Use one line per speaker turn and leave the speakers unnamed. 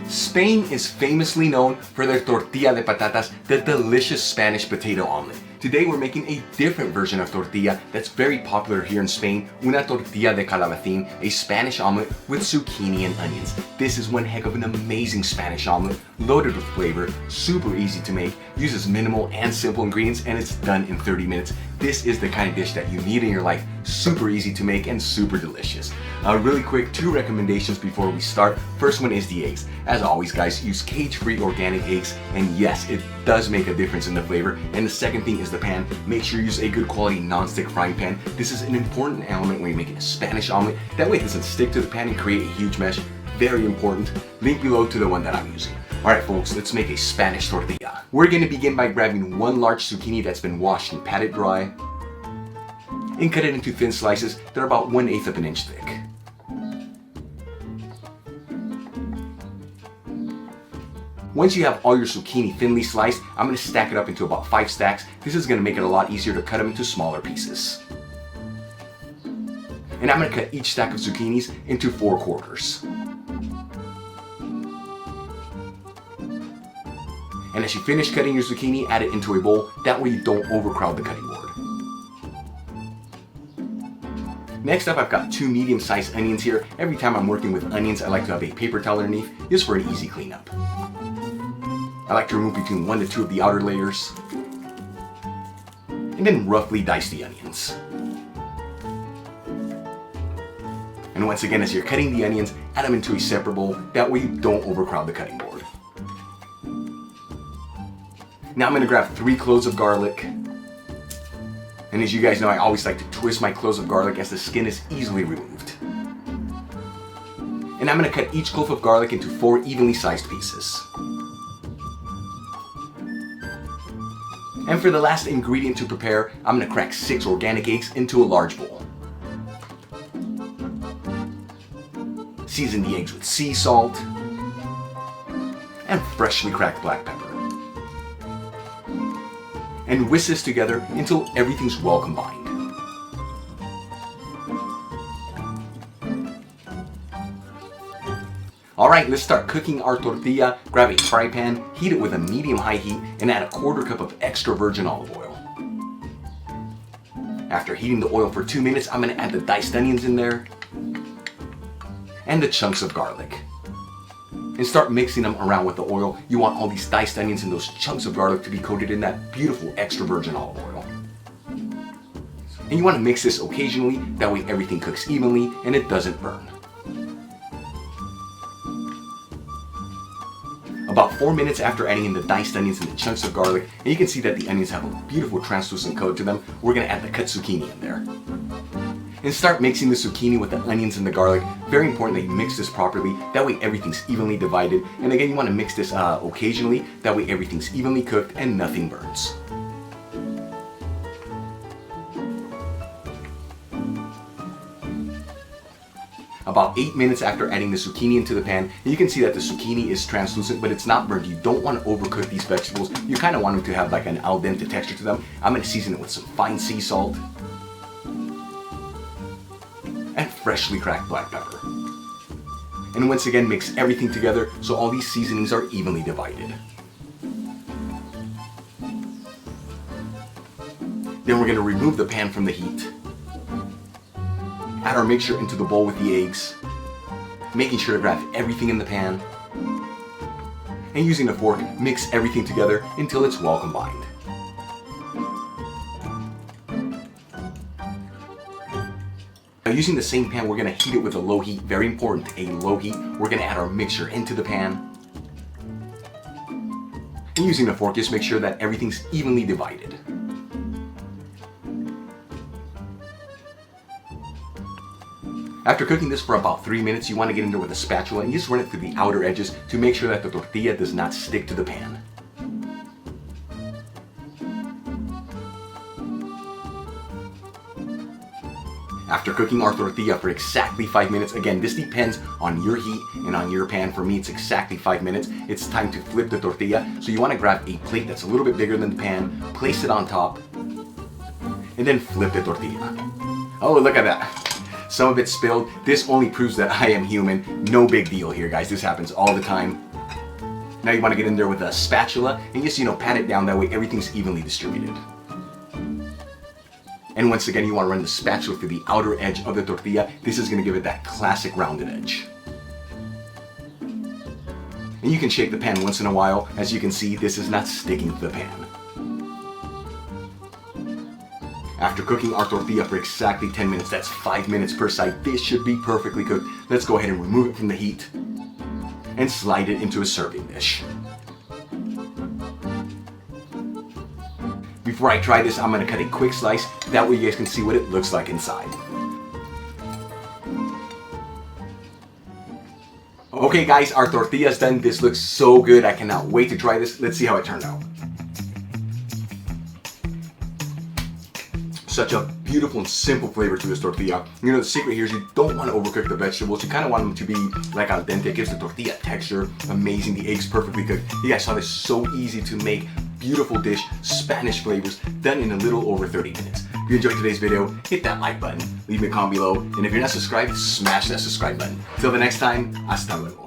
Spain is famously known for their tortilla de patatas, the delicious Spanish potato omelet. Today we're making a different version of tortilla that's very popular here in Spain, una tortilla de calabacin, a Spanish omelet with zucchini and onions. This is one heck of an amazing Spanish omelet, loaded with flavor, super easy to make, uses minimal and simple ingredients, and it's done in 30 minutes. This is the kind of dish that you need in your life, super easy to make and super delicious. Really quick, 2 recommendations before we start. First one is the eggs. As always guys, use cage-free organic eggs, and yes, it does make a difference in the flavor. And the second thing is the pan. Make sure you use a good quality non-stick frying pan. This is an important element when you're making a Spanish omelet. That way it doesn't stick to the pan and create a huge mess. Very important. Link below to the one that I'm using. Alright folks, let's make a Spanish tortilla. We're going to begin by grabbing 1 large zucchini that's been washed and patted dry, and cut it into thin slices that are about 1/8 of an inch thick. Once you have all your zucchini thinly sliced, I'm going to stack it up into about 5 stacks. This is going to make it a lot easier to cut them into smaller pieces. And I'm going to cut each stack of zucchinis into 4 quarters. And as you finish cutting your zucchini, add it into a bowl. That way you don't overcrowd the cutting board. Next up, I've got 2 medium-sized onions here. Every time I'm working with onions, I like to have a paper towel underneath, just for an easy cleanup. I like to remove between 1 to 2 of the outer layers, and then roughly dice the onions. And once again, as you're cutting the onions, add them into a separate bowl. That way you don't overcrowd the cutting board. Now I'm going to grab 3 cloves of garlic. And as you guys know, I always like to twist my cloves of garlic as the skin is easily removed. And I'm going to cut each clove of garlic into 4 evenly sized pieces. And for the last ingredient to prepare, I'm going to crack 6 organic eggs into a large bowl. Season the eggs with sea salt and freshly cracked black pepper. And whisk this together until everything's well combined. Alright, let's start cooking our tortilla. Grab a fry pan, heat it with a medium-high heat, and add a 1/4 cup of extra virgin olive oil. After heating the oil for 2 minutes, I'm going to add the diced onions in there, and the chunks of garlic. And start mixing them around with the oil. You want all these diced onions and those chunks of garlic to be coated in that beautiful extra virgin olive oil. And you want to mix this occasionally, that way everything cooks evenly and it doesn't burn. About 4 minutes after adding in the diced onions and the chunks of garlic, and you can see that the onions have a beautiful translucent color to them, we're going to add the cut zucchini in there. And start mixing the zucchini with the onions and the garlic. Very important that you mix this properly, that way everything's evenly divided. And again, you want to mix this occasionally, that way everything's evenly cooked and nothing burns. About 8 minutes after adding the zucchini into the pan, you can see that the zucchini is translucent, but it's not burnt. You don't want to overcook these vegetables. You kind of want them to have like an al dente texture to them. I'm going to season it with some fine sea salt and freshly cracked black pepper. And once again, mix everything together so all these seasonings are evenly divided. Then we're going to remove the pan from the heat. Add our mixture into the bowl with the eggs, making sure to grab everything in the pan. And using a fork, mix everything together until it's well combined. Now using the same pan, we're going to heat it with a low heat. Very important, a low heat. We're going to add our mixture into the pan. And using a fork, just make sure that everything's evenly divided. After cooking this for about 3 minutes, you want to get in there with a spatula and just run it through the outer edges to make sure that the tortilla does not stick to the pan. After cooking our tortilla for exactly 5 minutes, again, this depends on your heat and on your pan. For me, it's exactly 5 minutes. It's time to flip the tortilla. So you want to grab a plate that's a little bit bigger than the pan, place it on top, and then flip the tortilla. Oh, look at that. Some of it spilled. This only proves that I am human. No big deal here, guys. This happens all the time. Now you want to get in there with a spatula and just, pat it down. That way everything's evenly distributed. And once again, you want to run the spatula through the outer edge of the tortilla. This is going to give it that classic rounded edge. And you can shake the pan once in a while. As you can see, this is not sticking to the pan. After cooking our tortilla for exactly 10 minutes, that's 5 minutes per side, this should be perfectly cooked. Let's go ahead and remove it from the heat and slide it into a serving dish. Before I try this, I'm going to cut a quick slice. That way you guys can see what it looks like inside. Okay guys, our tortilla's done. This looks so good. I cannot wait to try this. Let's see how it turned out. Such a beautiful and simple flavor to this tortilla. The secret here is you don't want to overcook the vegetables. You kind of want them to be like al dente. It gives the tortilla texture. Amazing. The eggs perfectly cooked. You guys saw this, so easy to make. Beautiful dish, Spanish flavors, done in a little over 30 minutes. If you enjoyed today's video, hit that like button, leave me a comment below, and if you're not subscribed, smash that subscribe button. Till the next time, hasta luego.